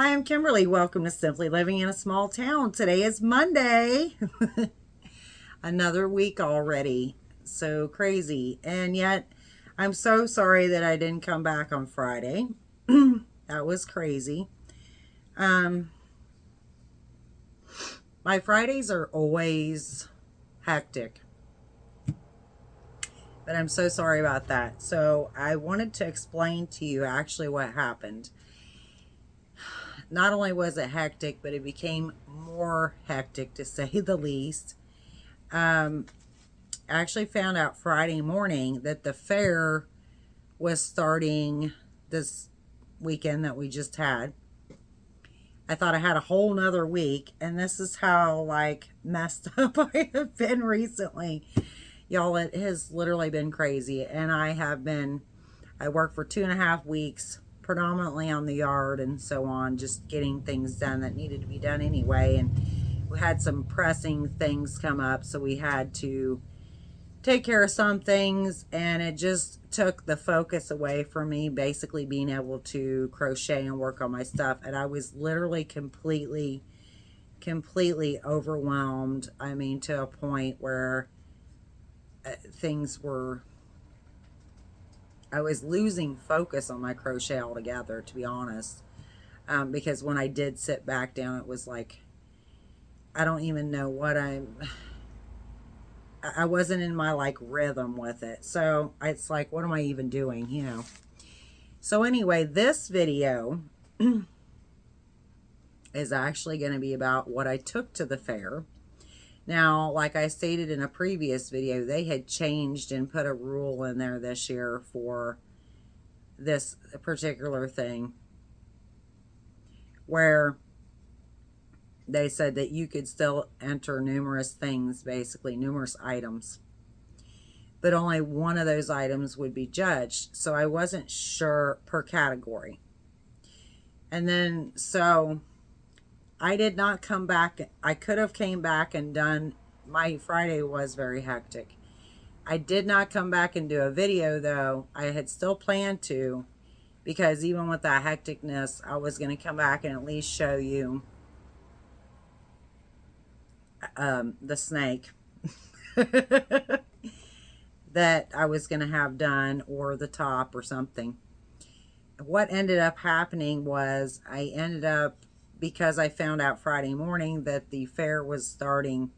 Hi, I'm Kimberly. Welcome to Simply Living in a Small Town. Today is Monday. Another week already. So crazy. And yet, I'm so sorry that I didn't come back on Friday. That was crazy. My Fridays are always hectic. But I'm so sorry about that. So I wanted to explain to you actually what happened. Not only was it hectic, but it became more hectic to say the least. I actually found out Friday morning that the fair was starting this weekend that we just had. I thought I had a whole nother week, and this is how like messed up I have been recently. Y'all, it has literally been crazy. And I worked for 2.5 weeks, predominantly on the yard and so on, just getting things done that needed to be done anyway. And we had some pressing things come up, so we had to take care of some things, and it just took the focus away from me basically being able to crochet and work on my stuff. And I was literally completely overwhelmed. I mean, to a point where I was losing focus on my crochet altogether, to be honest. Because when I did sit back down, it was like, I don't even know what I wasn't in my like rhythm with it. So it's like, what am I even doing, you know? So anyway, this video is actually going to be about what I took to the fair. Now, like I stated in a previous video, they had changed and put a rule in there this year for this particular thing where they said that you could still enter numerous things, basically numerous items, but only one of those items would be judged. So I wasn't sure per category. And then, so I did not come back. I could have came back and done, my Friday was very hectic. I did not come back and do a video though. I had still planned to, because even with that hecticness, I was going to come back and at least show you the snake that I was going to have done, or the top or something. What ended up happening was because I found out Friday morning that the fair was starting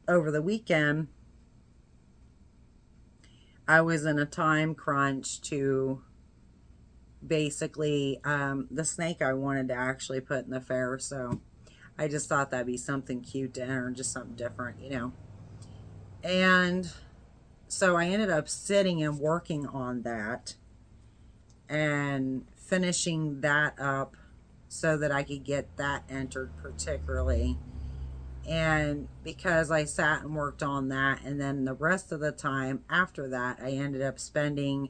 over the weekend, I was in a time crunch to basically the snake I wanted to actually put in the fair. So I just thought that'd be something cute to enter, just something different, you know. And so I ended up sitting and working on that and finishing that up so that I could get that entered particularly. And because I sat and worked on that, and then the rest of the time after that, I ended up spending,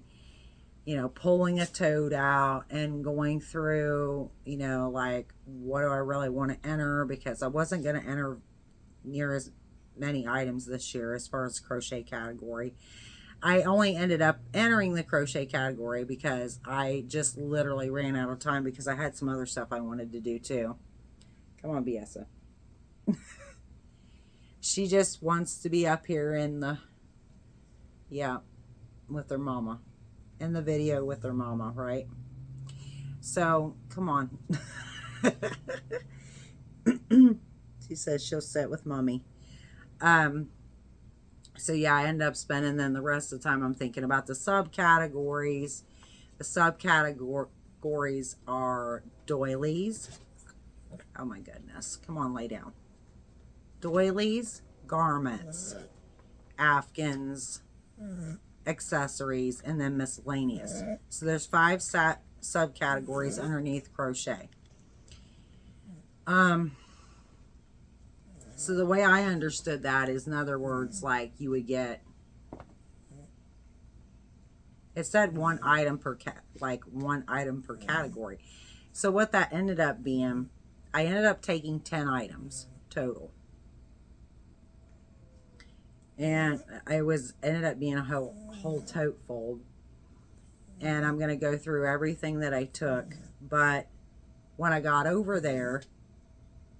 you know, pulling a toad out and going through, you know, like, what do I really want to enter? Because I wasn't going to enter near as many items this year as far as crochet category. I only ended up entering the crochet category because I just literally ran out of time, because I had some other stuff I wanted to do too. Come on, Biesa. She just wants to be up here in the, yeah, with her mama. In the video with her mama, right? So, come on. She says she'll sit with mommy. So yeah, I end up spending then the rest of the time I'm thinking about the subcategories. The subcategories are doilies. Oh my goodness. Come on, lay down. Doilies, garments, afghans, accessories, and then miscellaneous. So there's 5 subcategories underneath crochet. So the way I understood that is, in other words, like you would get, it said one item per category. So what that ended up being, I ended up taking 10 items total. And ended up being a whole tote fold. And I'm going to go through everything that I took. But when I got over there,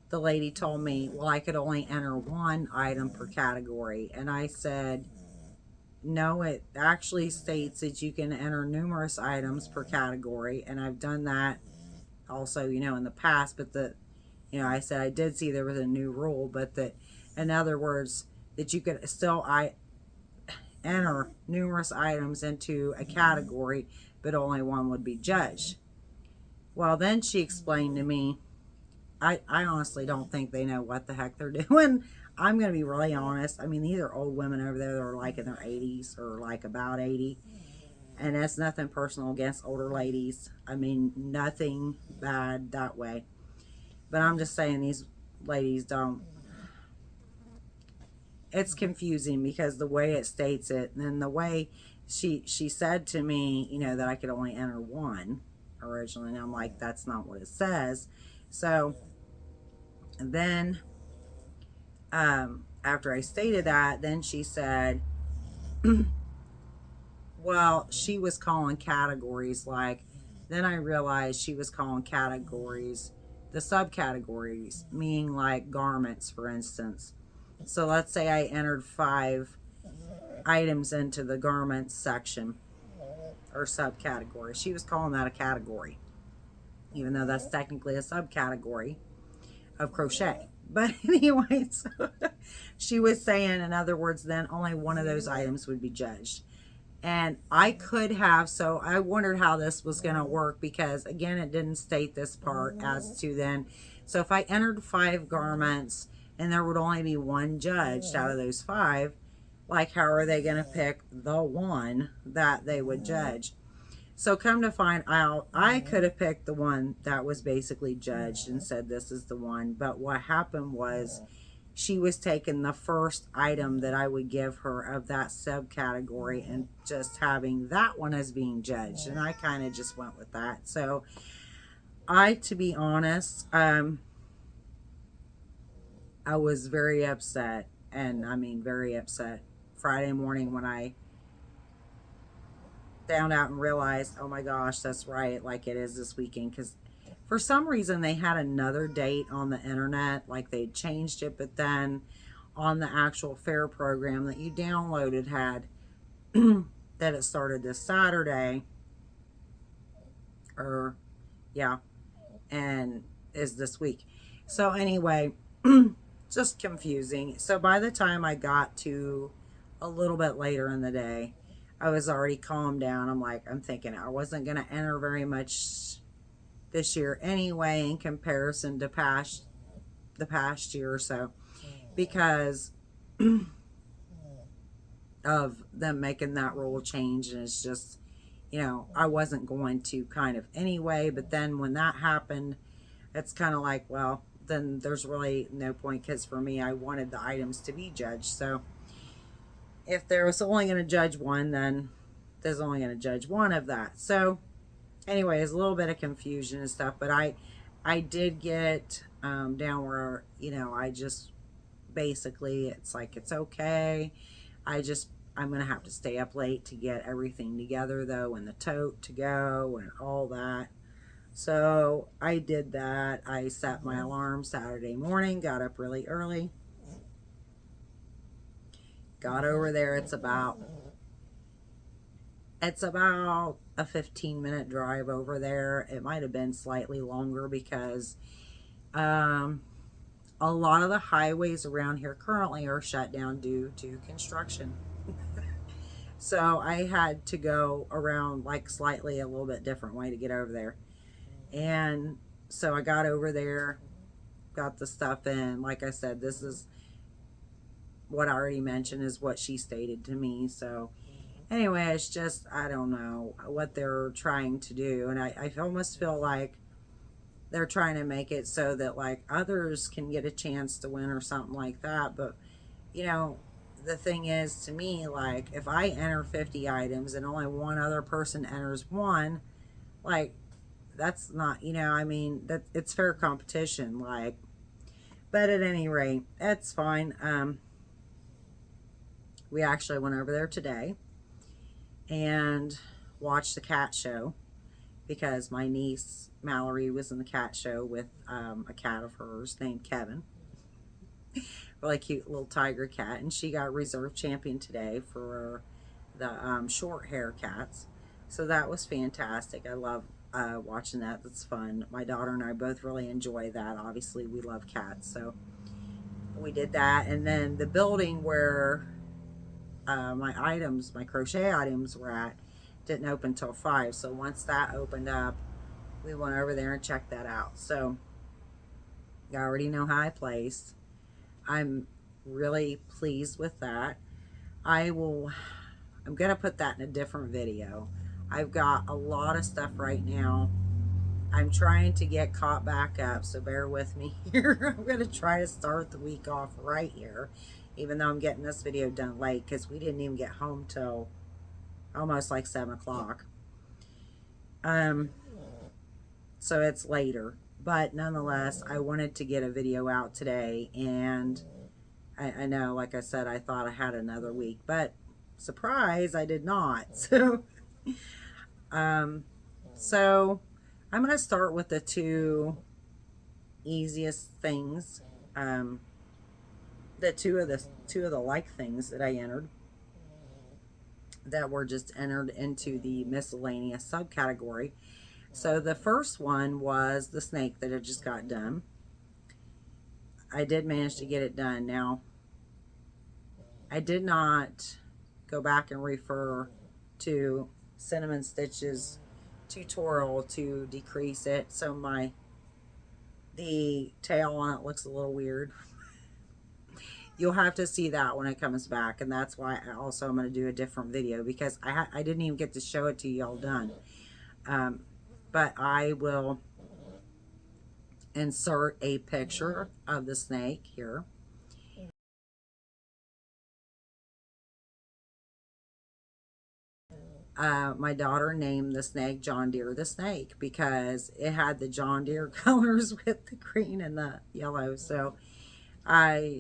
the lady told me, well, I could only enter one item per category. And I said, no, it actually states that you can enter numerous items per category. And I've done that also, in the past. But I said I did see there was a new rule, but that, in other words, that you could still enter numerous items into a category, but only one would be judged. Well, then she explained to me, I honestly don't think they know what the heck they're doing. I'm going to be really honest. I mean, these are old women over there that are like in their 80s or like about 80. And that's nothing personal against older ladies. I mean, nothing bad that way. But I'm just saying these ladies don't. It's confusing because the way it states it, and then the way she said to me, that I could only enter one originally. And I'm like, that's not what it says. So then after I stated that, then she said, well, she was calling categories then I realized she was calling categories the subcategories, meaning like garments, for instance. So let's say I entered 5 items into the garments section or subcategory. She was calling that a category, even though that's technically a subcategory of crochet. But anyway, so she was saying, in other words, then only one of those items would be judged. And I could have, so I wondered how this was going to work because, again, it didn't state this part as to then. So if I entered 5 garments and there would only be one judged out of those 5, like how are they going to pick the one that they would judge? So come to find out, I could have picked the one that was basically judged and said this is the one. But what happened was she was taking the first item that I would give her of that subcategory and just having that one as being judged. And I kind of just went with that. So to be honest, I was very upset. And I mean, very upset Friday morning when I found out and realized, oh my gosh, that's right, like it is this weekend. Because for some reason they had another date on the internet, like they changed it, but then on the actual fair program that you downloaded had that it started this Saturday, or yeah, and is this week. So anyway, just confusing. So by the time I got to a little bit later in the day, I was already calmed down. I'm thinking I wasn't going to enter very much this year anyway in comparison to the past year or so, because of them making that rule change. And it's just, I wasn't going to kind of anyway. But then when that happened, it's kind of like, well, then there's really no point, because for me, I wanted the items to be judged. So if there was only going to judge one, then there's only going to judge one of that. So anyway, it's a little bit of confusion and stuff, but I did get down where, I just basically, it's like, it's okay. I'm going to have to stay up late to get everything together though, and the tote to go and all that. So I did that. I set my alarm Saturday morning, got up really early, got over there. It's about a 15-minute drive over there. It might have been slightly longer because a lot of the highways around here currently are shut down due to construction. So I had to go around like slightly a little bit different way to get over there. And so I got over there, got the stuff in. Like I said, this is what I already mentioned is what she stated to me. So anyway, it's just, I don't know what they're trying to do. And I almost feel like they're trying to make it so that like others can get a chance to win or something like that. But, the thing is, to me, like if I enter 50 items and only one other person enters one, like that's not, that it's fair competition. Like, but at any rate, that's fine. We actually went over there today and watched the cat show. because my niece Mallory was in the cat show with a cat of hers named Kevin. Really cute little tiger cat, and she got reserve champion today for the short hair cats. So that was fantastic. I love watching that. That's fun. My daughter and I both really enjoy that. Obviously, we love cats, so we did that. And then the building where my crochet items were at, didn't open till 5. So once that opened up, we went over there and checked that out. So you already know how I placed. I'm really pleased with that. I'm going to put that in a different video. I've got a lot of stuff right now. I'm trying to get caught back up, so bear with me here. I'm going to try to start the week off right here, even though I'm getting this video done late because we didn't even get home till almost like 7 o'clock. So it's later. But nonetheless, I wanted to get a video out today, and I know, like I said, I thought I had another week, but surprise, I did not. So I'm going to start with the two easiest things, the two of the like things that I entered that were just entered into the miscellaneous subcategory. So the first one was the snake that I just got done. I did manage to get it done. Now, I did not go back and refer to Cinnamon Stitch's tutorial to decrease it, so the tail on it looks a little weird. You'll have to see that when it comes back, and that's why I'm going to do a different video, because I didn't even get to show it to you all done. But I will insert a picture of the snake here. My daughter named the snake John Deere the Snake because it had the John Deere colors with the green and the yellow. So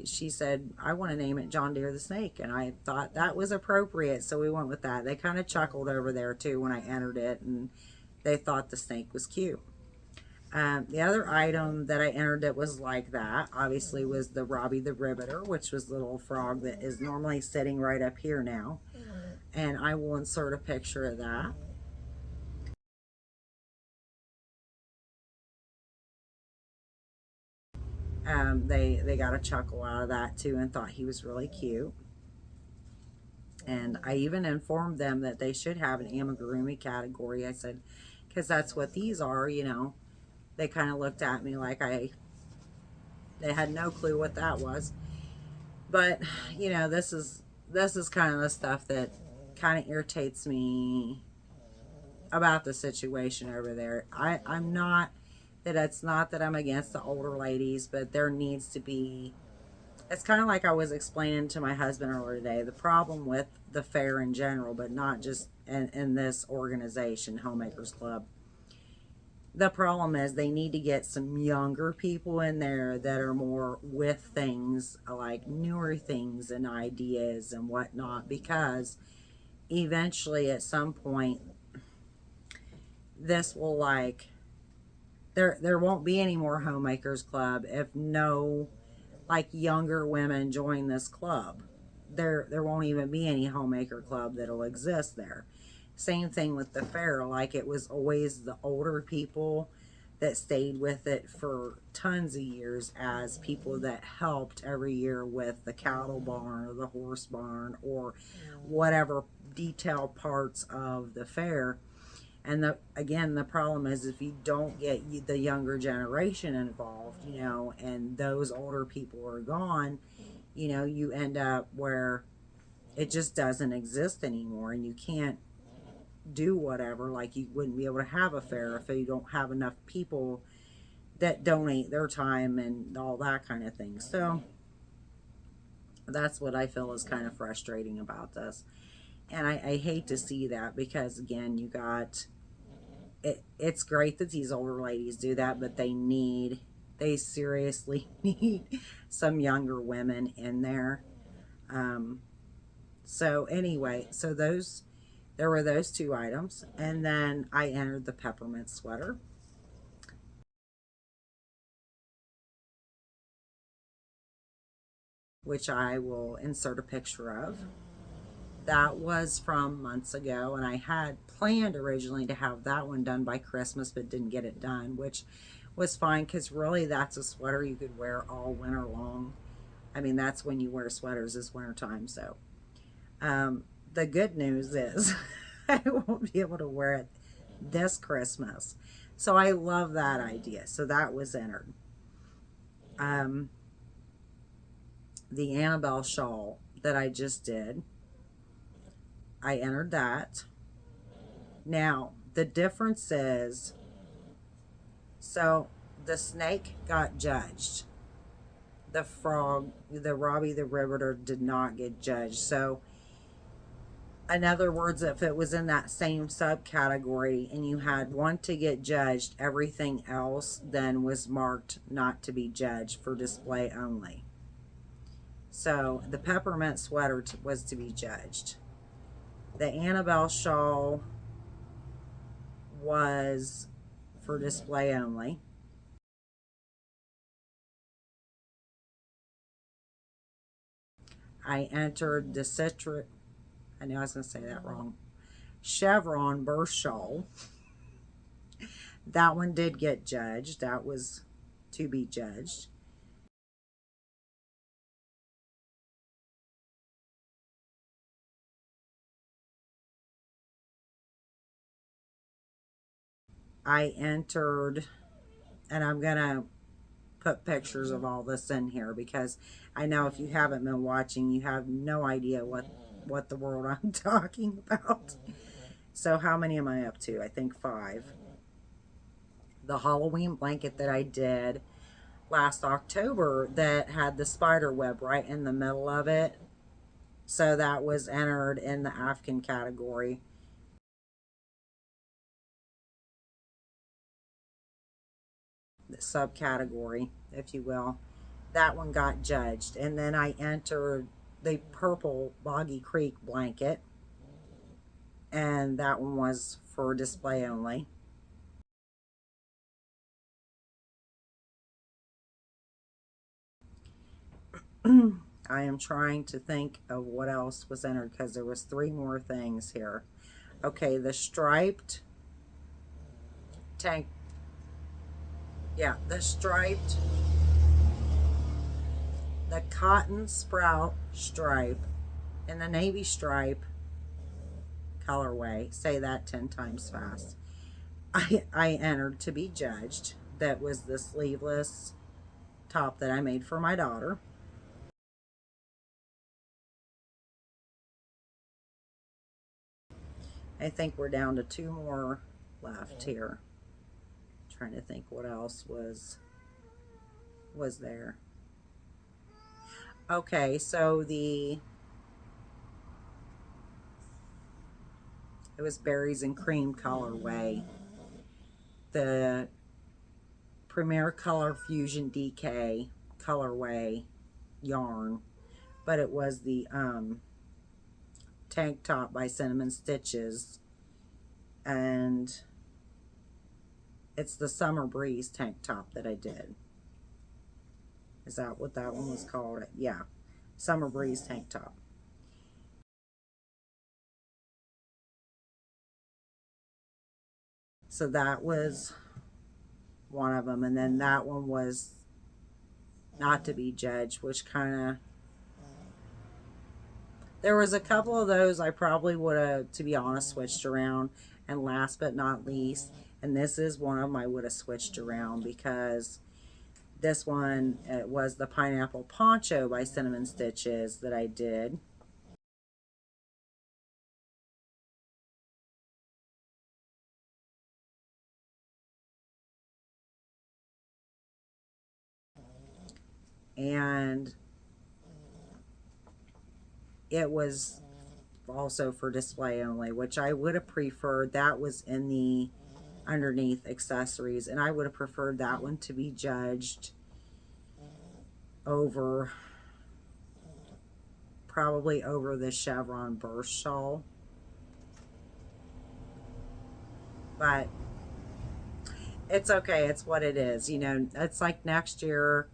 she said, I want to name it John Deere the Snake, and I thought that was appropriate, so we went with that. They kind of chuckled over there too when I entered it, and they thought the snake was cute. The other item that I entered that was like that, obviously, was the Robbie the Ribbeter, which was the little frog that is normally sitting right up here now. And I will insert a picture of that. They got a chuckle out of that too and thought he was really cute. And I even informed them that they should have an amigurumi category. I said, because that's what these are, you know. They kind of looked at me like they had no clue what that was. But, you know, this is kind of the stuff that kind of irritates me about the situation over there. I'm not, that it's not that I'm against the older ladies, but there needs to be, it's kind of like I was explaining to my husband earlier today, the problem with the fair in general, but not just in this organization, Homemakers Club. The problem is they need to get some younger people in there that are more with things, like newer things and ideas and whatnot, because eventually at some point this will, like, there won't be any more Homemakers Club if no, like, younger women join this club. There won't even be any Homemaker Club that'll exist there. Same thing with the fair. Like, it was always the older people that stayed with it for tons of years as people that helped every year with the cattle barn or the horse barn or whatever detailed parts of the fair. And again, the problem is if you don't get the younger generation involved, you know, and those older people are gone, you know, you end up where it just doesn't exist anymore, and you can't do whatever. Like, you wouldn't be able to have a fair if you don't have enough people that donate their time and all that kind of thing. So that's what I feel is kind of frustrating about this. And I hate to see that, because again, you got it's great that these older ladies do that, but they seriously need some younger women in there. So anyway, so those There were those two items. And then I entered the peppermint sweater. Which I will insert a picture of. That was from months ago, and I had planned originally to have that one done by Christmas, but didn't get it done, which was fine because really that's a sweater you could wear all winter long. I mean, that's when you wear sweaters is wintertime. So the good news is I won't be able to wear it this Christmas. So I love that idea. So that was entered. The Annabelle shawl that I just did, I entered that. Now, the difference is, so the snake got judged. The frog, the Robbie the Riveter, did not get judged. So, in other words, if it was in that same subcategory and you had one to get judged, everything else then was marked not to be judged for display only. So, the peppermint sweater was to be judged. The Annabelle shawl was for display only. I entered the citrus, I knew I was going to say that wrong, chevron burst shawl. That one did get judged. That was to be judged. I entered, and I'm going to put pictures of all this in here because I know if you haven't been watching, you have no idea what the world I'm talking about. So how many am I up to? I think 5. The Halloween blanket that I did last October that had the spider web right in the middle of it. So that was entered in the Afghan category. The subcategory, if you will. That one got judged. And then I entered the purple Boggy Creek blanket. And that one was for display only. I am trying to think of what else was entered because there was 3 more things here. Okay, the striped tank. Yeah, the striped, the cotton sprout stripe and the navy stripe colorway. Say that 10 times fast. I entered to be judged. That was the sleeveless top that I made for my daughter. I think we're down to 2 more left here. Trying to think what else was there. Okay, so it was berries and cream colorway. The Premier Color Fusion DK colorway yarn, but it was the tank top by Cinnamon Stitches, and it's the Summer Breeze tank top that I did. Is that what that one was called? Yeah, Summer Breeze tank top. So that was one of them, and then that one was not to be judged, which kind of, there was a couple of those I probably would have, to be honest, switched around. And last but not least, and this is one of them I would have switched around because this one, it was the Pineapple Poncho by Cinnamon Stitches that I did. And it was also for display only, which I would have preferred. That was in the underneath accessories, and I would have preferred that one to be judged over, probably over the chevron burst shawl. But it's okay. It's what it is. You know, it's like next year,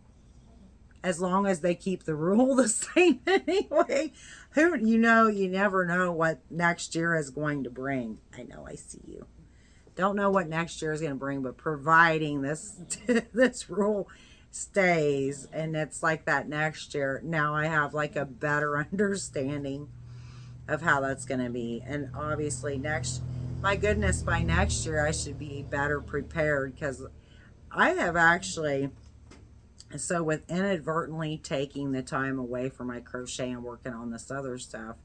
as long as they keep the rule the same anyway. Who, you know, you never know what next year is going to bring. I know, I see you. Don't know what next year is going to bring, but providing this this rule stays and it's like that next year, now I have like a better understanding of how that's going to be. And obviously next, my goodness, by next year I should be better prepared, because I have actually, so with inadvertently taking the time away from my crochet and working on this other stuff,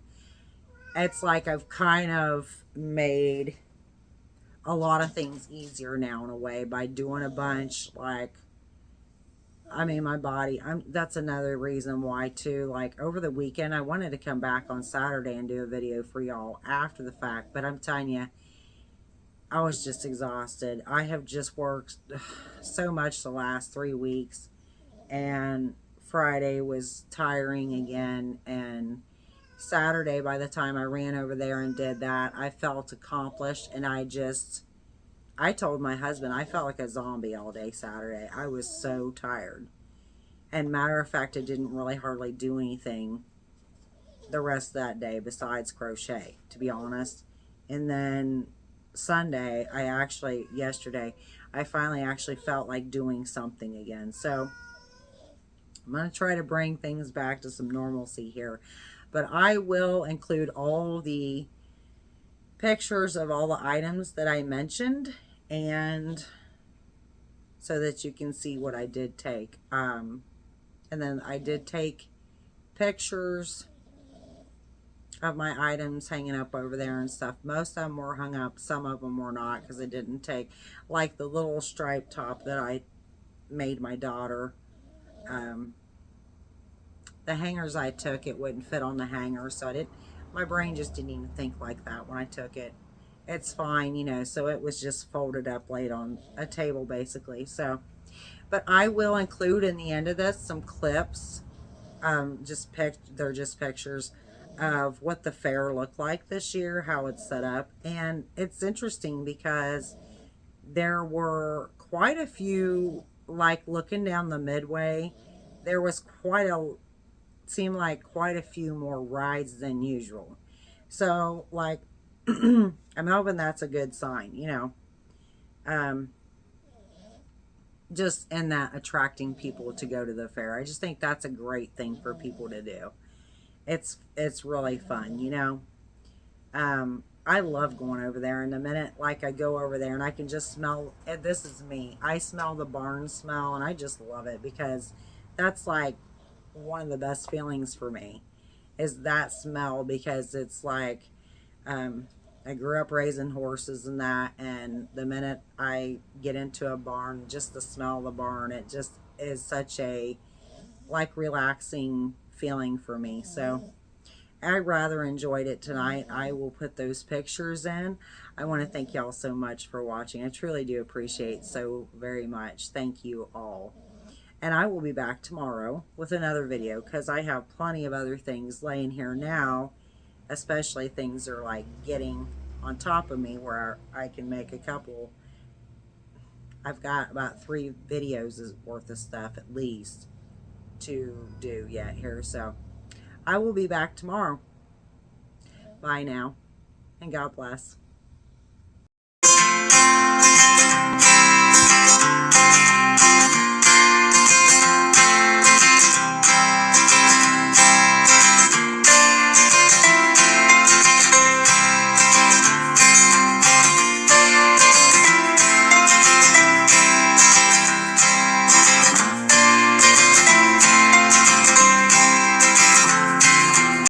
it's like I've kind of made a lot of things easier now in a way by doing a bunch. Like, I mean, my body, that's another reason why too. Like over the weekend I wanted to come back on Saturday and do a video for y'all after the fact, but I'm telling you, I was just exhausted. I have just worked so much the last 3 weeks, and Friday was tiring again, and Saturday, by the time I ran over there and did that, I felt accomplished. And I told my husband I felt like a zombie all day Saturday. I was so tired. And matter of fact, I didn't really hardly do anything the rest of that day besides crochet, to be honest. And then Sunday, yesterday, I finally actually felt like doing something again. So I'm going to try to bring things back to some normalcy here. But I will include all the pictures of all the items that I mentioned, and so that you can see what I did take. And then I did take pictures of my items hanging up over there and stuff. Most of them were hung up, some of them were not, because I didn't take, like the little striped top that I made my daughter. The hangers I took, it wouldn't fit on the hanger, so my brain just didn't even think like that when I took it. It's fine, you know, so it was just folded up, laid on a table basically. So, but I will include in the end of this some clips, they're just pictures of what the fair looked like this year, how it's set up. And it's interesting because there were quite a few, like looking down the midway, there was seemed like quite a few more rides than usual. So like, I'm hoping that's a good sign, you know, um, just in that attracting people to go to the fair. I just think that's a great thing for people to do. It's really fun, you know. I love going over there, and the minute like I go over there and I can just smell, and this is me, I smell the barn smell, and I just love it, because that's like one of the best feelings for me, is that smell, because it's like, I grew up raising horses and that, and the minute I get into a barn, just the smell of the barn, it just is such a like relaxing feeling for me. So I rather enjoyed it tonight. I will put those pictures in. I want to thank y'all so much for watching. I truly do appreciate so very much. Thank you all. And I will be back tomorrow with another video, because I have plenty of other things laying here now, especially things that are like getting on top of me where I can make a couple. I've got about 3 videos worth of stuff at least to do yet here. So I will be back tomorrow. Bye now, and God bless.